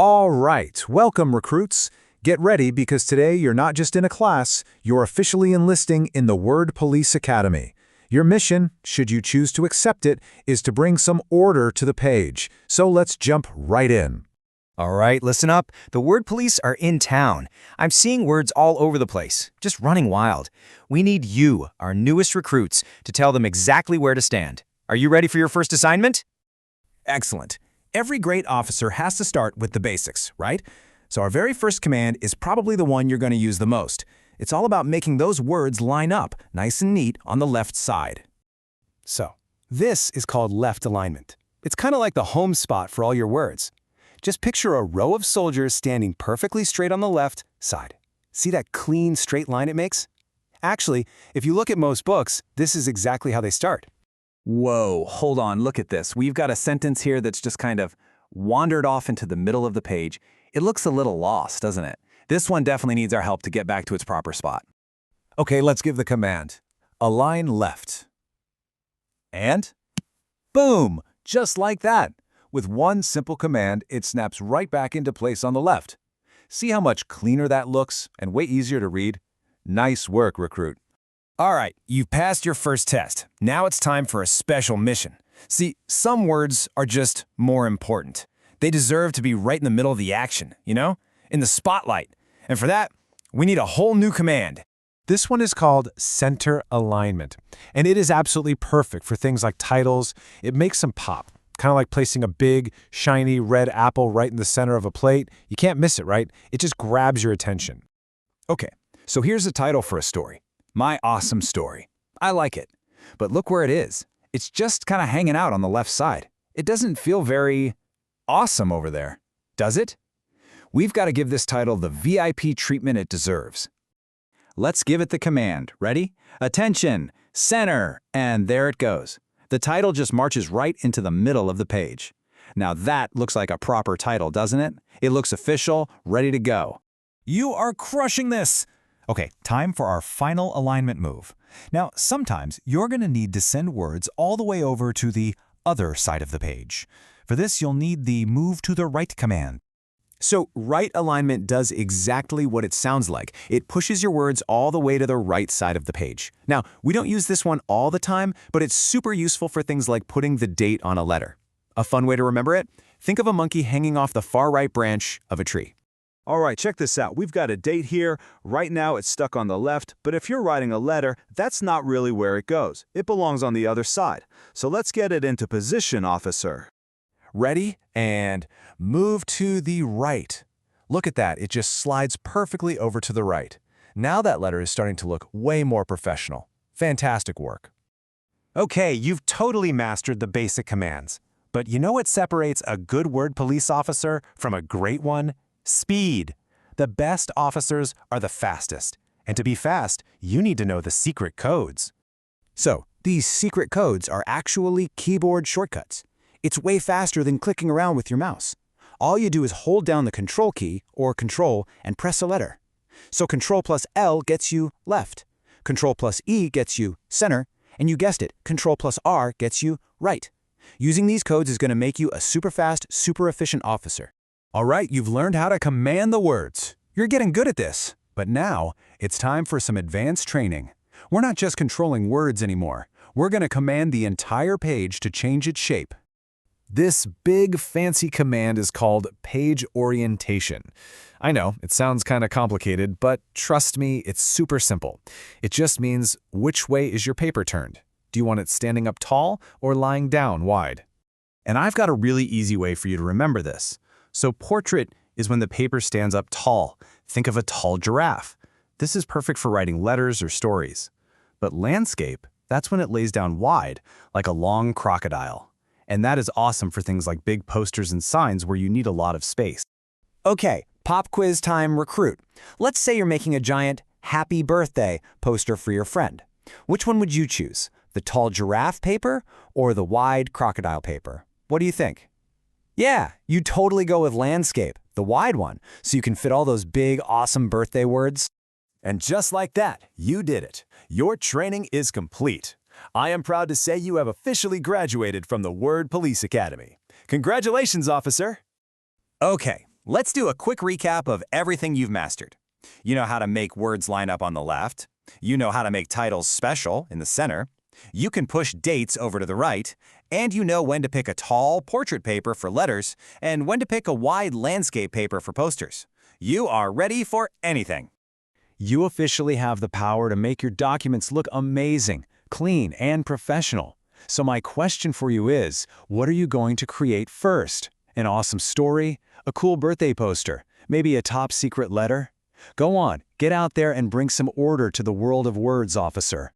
All right, welcome recruits. Get ready because today you're not just in a class, you're officially enlisting in the Word Police Academy. Your mission, should you choose to accept it, is to bring some order to the page. So let's jump right in. All right, listen up. The word police are in town. I'm seeing words all over the place, just running wild. We need you, our newest recruits, to tell them exactly where to stand. Are you ready for your first assignment? Excellent. Every great officer has to start with the basics, right? So our very first command is probably the one you're going to use the most. It's all about making those words line up nice and neat on the left side. So, this is called left alignment. It's kind of like the home spot for all your words. Just picture a row of soldiers standing perfectly straight on the left side. See that clean, straight line it makes? Actually, if you look at most books, this is exactly how they start. Whoa, hold on, look at this. We've got a sentence here that's just kind of wandered off into the middle of the page. It looks a little lost, doesn't it? This one definitely needs our help to get back to its proper spot. Okay, let's give the command. Align left. And boom, just like that. With one simple command, it snaps right back into place on the left. See how much cleaner that looks and way easier to read? Nice work, recruit. All right, you've passed your first test. Now it's time for a special mission. See, some words are just more important. They deserve to be right in the middle of the action, in the spotlight. And for that, we need a whole new command. This one is called center alignment, and it is absolutely perfect for things like titles. It makes them pop, kind of like placing a big, shiny red apple right in the center of a plate. You can't miss it, right? It just grabs your attention. Okay, so here's a title for a story. My awesome story. I like it. But look where it is. It's just kind of hanging out on the left side. It doesn't feel very awesome over there, does it? We've got to give this title the VIP treatment it deserves. Let's give it the command. Ready? Attention, center, and there it goes. The title just marches right into the middle of the page. Now that looks like a proper title, doesn't it? It looks official, ready to go. You are crushing this! Okay, time for our final alignment move. Now, sometimes you're going to need to send words all the way over to the other side of the page. For this, you'll need the move to the right command. So right alignment does exactly what it sounds like. It pushes your words all the way to the right side of the page. Now, we don't use this one all the time, but it's super useful for things like putting the date on a letter. A fun way to remember it? Think of a monkey hanging off the far right branch of a tree. All right, check this out. We've got a date here. Right now it's stuck on the left, but if you're writing a letter, that's not really where it goes. It belongs on the other side. So let's get it into position, officer. Ready? And move to the right. Look at that, it just slides perfectly over to the right. Now that letter is starting to look way more professional. Fantastic work. Okay, you've totally mastered the basic commands. But you know what separates a good word police officer from a great one? Speed. The best officers are the fastest. And to be fast, you need to know the secret codes. So, these secret codes are actually keyboard shortcuts. It's way faster than clicking around with your mouse. All you do is hold down the Control key, or Control, and press a letter. So Control plus L gets you left. Control plus E gets you center. And you guessed it, Control plus R gets you right. Using these codes is going to make you a super fast, super efficient officer. All right, you've learned how to command the words. You're getting good at this. But now, it's time for some advanced training. We're not just controlling words anymore. We're going to command the entire page to change its shape. This big, fancy command is called page orientation. I know, it sounds kind of complicated, but trust me, it's super simple. It just means which way is your paper turned. Do you want it standing up tall or lying down wide? And I've got a really easy way for you to remember this. So portrait is when the paper stands up tall. Think of a tall giraffe. This is perfect for writing letters or stories. But landscape, that's when it lays down wide, like a long crocodile. And that is awesome for things like big posters and signs where you need a lot of space. Okay, pop quiz time, recruit. Let's say you're making a giant happy birthday poster for your friend. Which one would you choose? The tall giraffe paper or the wide crocodile paper? What do you think? Yeah, you totally go with landscape, the wide one, so you can fit all those big, awesome birthday words. And just like that, you did it. Your training is complete. I am proud to say you have officially graduated from the Word Police Academy. Congratulations, officer! Okay, Let's do a quick recap of everything you've mastered. You know how to make words line up on the left. You know how to make titles special in the center. You can push dates over to the right. And you know when to pick a tall portrait paper for letters and when to pick a wide landscape paper for posters. You are ready for anything. You officially have the power to make your documents look amazing, clean, and professional. So my question for you is, what are you going to create first? An awesome story? A cool birthday poster? Maybe a top secret letter? Go on, get out there and bring some order to the world of words, officer.